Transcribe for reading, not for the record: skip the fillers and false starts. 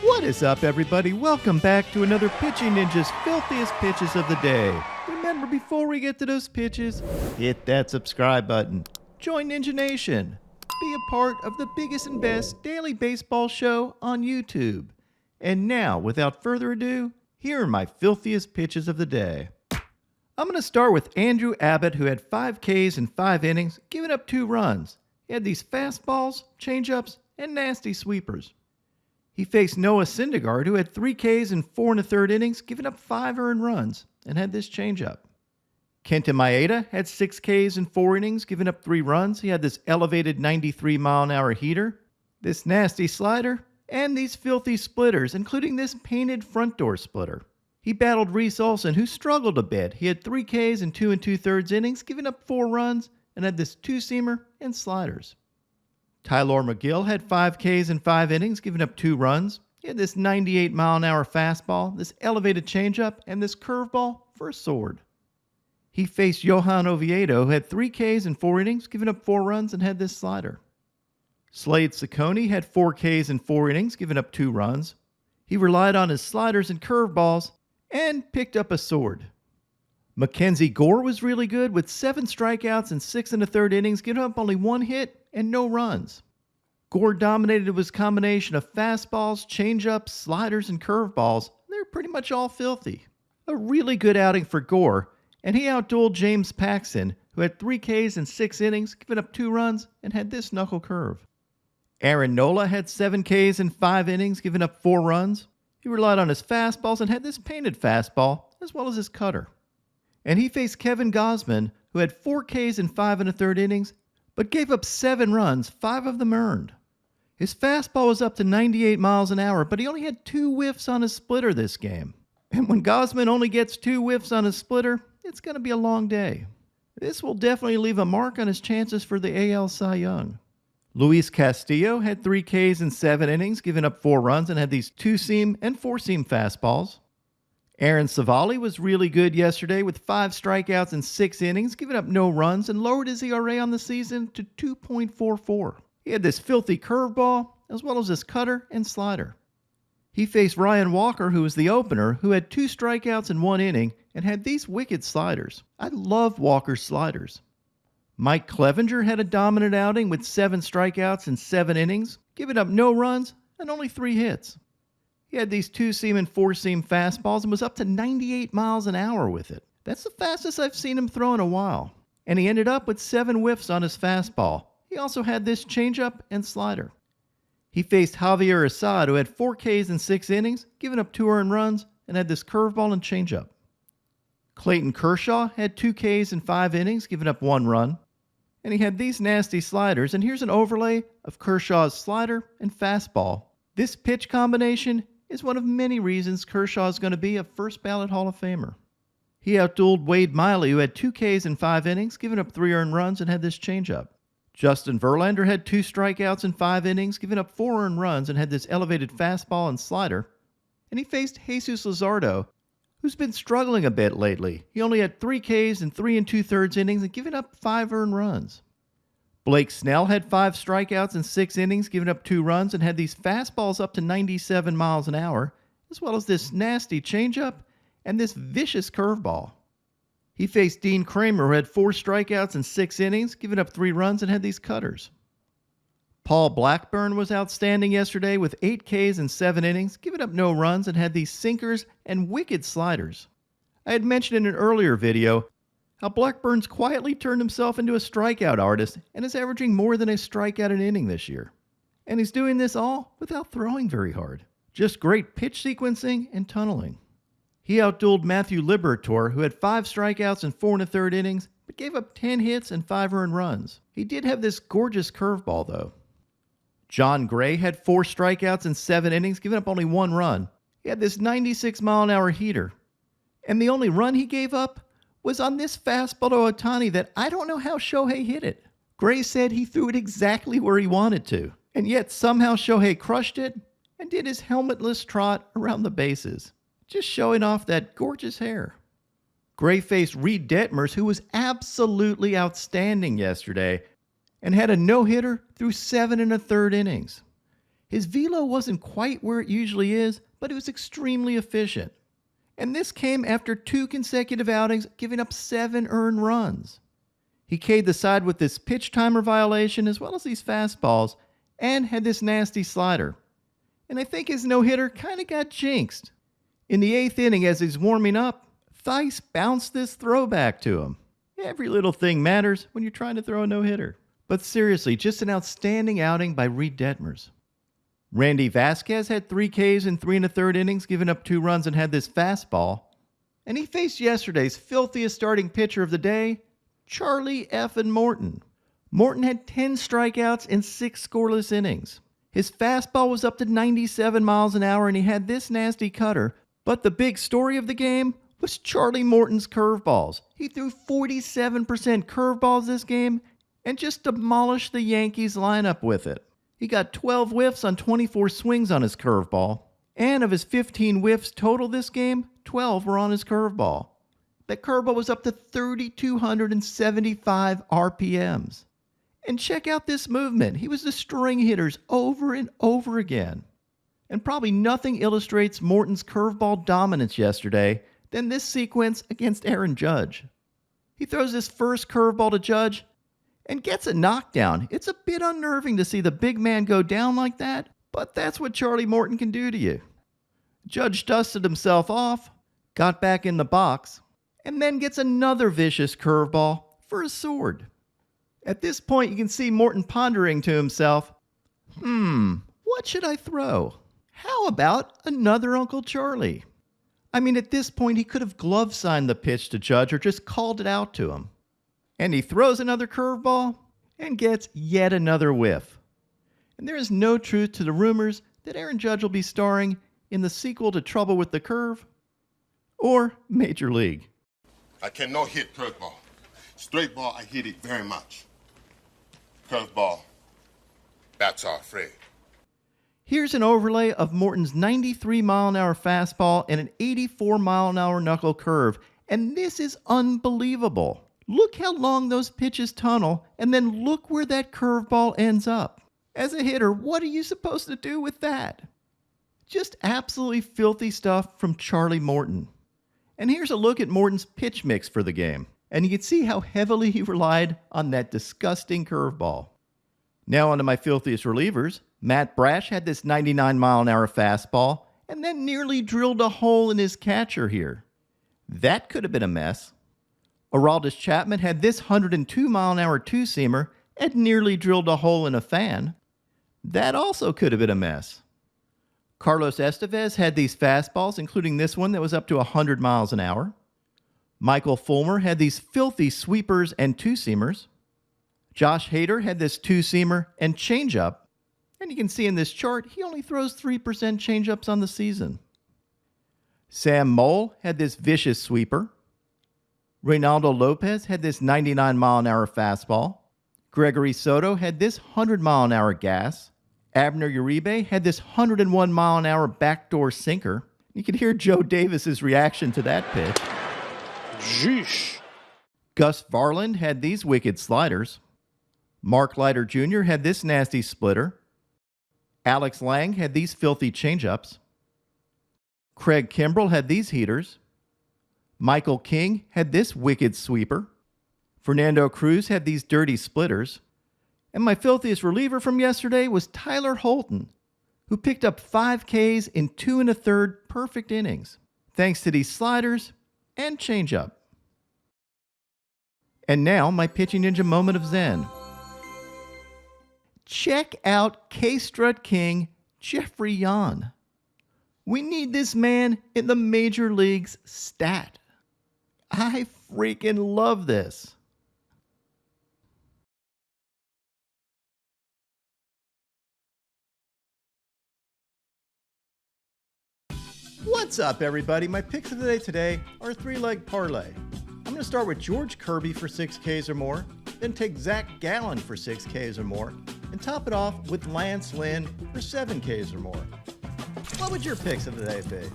What is up, everybody? Welcome back to another Pitching Ninja's Filthiest Pitches of the Day. Remember, before we get to those pitches, hit that subscribe button. Join Ninja Nation. Be a part of the biggest and best daily baseball show on YouTube. And now, without further ado, here are my filthiest pitches of the day. I'm going to start with Andrew Abbott, who had 5 Ks in 5 innings, giving up 2 runs. He had these fastballs, changeups, and nasty sweepers. He faced Noah Syndergaard, who had 3 Ks in 4 1/3 innings, giving up 5 earned runs, and had this changeup. Kenta Maeda had 6 Ks in 4 innings, giving up 3 runs. He had this elevated 93-mile-an-hour heater, this nasty slider, and these filthy splitters, including this painted front door splitter. He battled Reese Olson, who struggled a bit. He had 3 Ks in 2 2/3 innings, giving up 4 runs, and had this two-seamer and sliders. Tylor McGill had 5 Ks in 5 innings, giving up 2 runs. He had this 98-mile-an-hour fastball, this elevated changeup, and this curveball for a sword. He faced Johan Oviedo, who had 3 Ks in 4 innings, giving up 4 runs, and had this slider. Slade Ciccone had 4 Ks in 4 innings, giving up 2 runs. He relied on his sliders and curveballs, and picked up a sword. MacKenzie Gore was really good with 7 strikeouts in 6 1/3 innings, giving up only 1 hit and no runs. Gore dominated with his combination of fastballs, changeups, sliders, and curveballs. They're pretty much all filthy. A really good outing for Gore, and he outdueled James Paxton, who had 3 Ks in 6 innings, giving up 2 runs, and had this knuckle curve. Aaron Nola had 7 Ks in 5 innings, giving up 4 runs. He relied on his fastballs and had this painted fastball, as well as his cutter. And he faced Kevin Gausman, who had 4 Ks in 5 1/3 innings, but gave up 7 runs, 5 of them earned. His fastball was up to 98 miles an hour, but he only had 2 whiffs on his splitter this game. And when Gausman only gets 2 whiffs on his splitter, it's going to be a long day. This will definitely leave a mark on his chances for the AL Cy Young. Luis Castillo had 3 Ks in 7 innings, giving up 4 runs, and had these 2-seam and 4-seam fastballs. Aaron Savali was really good yesterday with 5 strikeouts in 6 innings, giving up no runs, and lowered his ERA on the season to 2.44. He had this filthy curveball, as well as his cutter and slider. He faced Ryan Walker, who was the opener, who had 2 strikeouts in 1 inning, and had these wicked sliders. I love Walker's sliders. Mike Clevenger had a dominant outing with 7 strikeouts in 7 innings, giving up no runs and only 3 hits. He had these 2-seam and 4-seam fastballs and was up to 98 miles an hour with it. That's the fastest I've seen him throw in a while. And he ended up with 7 whiffs on his fastball. He also had this changeup and slider. He faced Javier Assad, who had 4 Ks in 6 innings, giving up 2 earned runs, and had this curveball and changeup. Clayton Kershaw had 2 Ks in 5 innings, giving up 1 run. And he had these nasty sliders, and here's an overlay of Kershaw's slider and fastball. This pitch combination is one of many reasons Kershaw is going to be a first-ballot Hall of Famer. He outdueled Wade Miley, who had 2 Ks in 5 innings, giving up 3 earned runs, and had this changeup. Justin Verlander had 2 strikeouts in 5 innings, giving up 4 earned runs, and had this elevated fastball and slider. And he faced Jesus Luzardo, who's been struggling a bit lately. He only had 3 Ks in 3 2/3 innings and giving up 5 earned runs. Blake Snell had 5 strikeouts in 6 innings, giving up 2 runs, and had these fastballs up to 97 miles an hour, as well as this nasty changeup and this vicious curveball. He faced Dean Kramer, who had 4 strikeouts in 6 innings, giving up 3 runs, and had these cutters. Paul Blackburn was outstanding yesterday with 8 Ks in 7 innings, giving up no runs, and had these sinkers and wicked sliders. I had mentioned in an earlier video how Blackburn's quietly turned himself into a strikeout artist and is averaging more than a strikeout an inning this year. And he's doing this all without throwing very hard. Just great pitch sequencing and tunneling. He outdueled Matthew Liberatore, who had 5 strikeouts in 4 1/3 innings, but gave up 10 hits and 5 earned runs. He did have this gorgeous curveball, though. John Gray had 4 strikeouts in 7 innings, giving up only 1 run. He had this 96-mile-an-hour heater. And the only run he gave up was on this fastball to Ohtani that I don't know how Shohei hit it. Gray said he threw it exactly where he wanted to, and yet somehow Shohei crushed it and did his helmetless trot around the bases, just showing off that gorgeous hair. Gray faced Reid Detmers, who was absolutely outstanding yesterday and had a no-hitter through 7 1/3 innings. His velo wasn't quite where it usually is, but it was extremely efficient. And this came after 2 consecutive outings, giving up 7 earned runs. He K'd the side with this pitch timer violation as well as these fastballs, and had this nasty slider. And I think his no-hitter kind of got jinxed. In the 8th inning, as he's warming up, Theis bounced this throwback to him. Every little thing matters when you're trying to throw a no-hitter. But seriously, just an outstanding outing by Reid Detmers. Randy Vasquez had 3 Ks in 3 1/3 innings, giving up 2 runs and had this fastball. And he faced yesterday's filthiest starting pitcher of the day, Charlie effing Morton. Morton had 10 strikeouts in 6 scoreless innings. His fastball was up to 97 miles an hour and he had this nasty cutter. But the big story of the game was Charlie Morton's curveballs. He threw 47% curveballs this game and just demolished the Yankees lineup with it. He got 12 whiffs on 24 swings on his curveball, and of his 15 whiffs total this game, 12 were on his curveball. That curveball was up to 3,275 RPMs. And check out this movement. He was destroying hitters over and over again. And probably nothing illustrates Morton's curveball dominance yesterday than this sequence against Aaron Judge. He throws his first curveball to Judge and gets a knockdown. It's a bit unnerving to see the big man go down like that, but that's what Charlie Morton can do to you. Judge dusted himself off, got back in the box, and then gets another vicious curveball for a sword. At this point, you can see Morton pondering to himself, what should I throw? How about another Uncle Charlie? I mean, at this point, he could have glove signed the pitch to Judge or just called it out to him. And he throws another curveball and gets yet another whiff. And there is no truth to the rumors that Aaron Judge will be starring in the sequel to Trouble with the Curve or Major League. I cannot hit curveball. Straight ball, I hit it very much. Curveball, bats are afraid. Here's an overlay of Morton's 93-mile-an-hour fastball and an 84-mile-an-hour knuckle curve, and this is unbelievable. Look how long those pitches tunnel, and then look where that curveball ends up. As a hitter, what are you supposed to do with that? Just absolutely filthy stuff from Charlie Morton. And here's a look at Morton's pitch mix for the game, and you can see how heavily he relied on that disgusting curveball. Now onto my filthiest relievers. Matt Brash had this 99-mile-an-hour fastball, and then nearly drilled a hole in his catcher here. That could have been a mess. Aroldis Chapman had this 102-mile-an-hour two-seamer and nearly drilled a hole in a fan. That also could have been a mess. Carlos Estevez had these fastballs, including this one that was up to 100 miles an hour. Michale Fulmer had these filthy sweepers and two-seamers. Josh Hader had this two-seamer and changeup. And you can see in this chart, he only throws 3% changeups on the season. Sam Moll had this vicious sweeper. Reynaldo Lopez had this 99-mile-an-hour fastball. Gregory Soto had this 100-mile-an-hour gas. Abner Uribe had this 101-mile-an-hour backdoor sinker. You can hear Joe Davis's reaction to that pitch. Sheesh. Gus Varland had these wicked sliders. Mark Leiter Jr. had this nasty splitter. Alex Lang had these filthy changeups. Craig Kimbrell had these heaters. Michael King had this wicked sweeper. Fernando Cruz had these dirty splitters. And my filthiest reliever from yesterday was Tyler Holton, who picked up 5 Ks in 2 1/3 perfect innings, thanks to these sliders and changeup. And now, my Pitching Ninja moment of zen. Check out K-Strut King Jeffrey Yan. We need this man in the major leagues stat. I freaking love this. What's up, everybody? My picks of the day today are a 3-leg parlay. I'm going to start with George Kirby for 6 Ks or more, then take Zach Gallen for 6 Ks or more, and top it off with Lance Lynn for 7 Ks or more. What would your picks of the day be?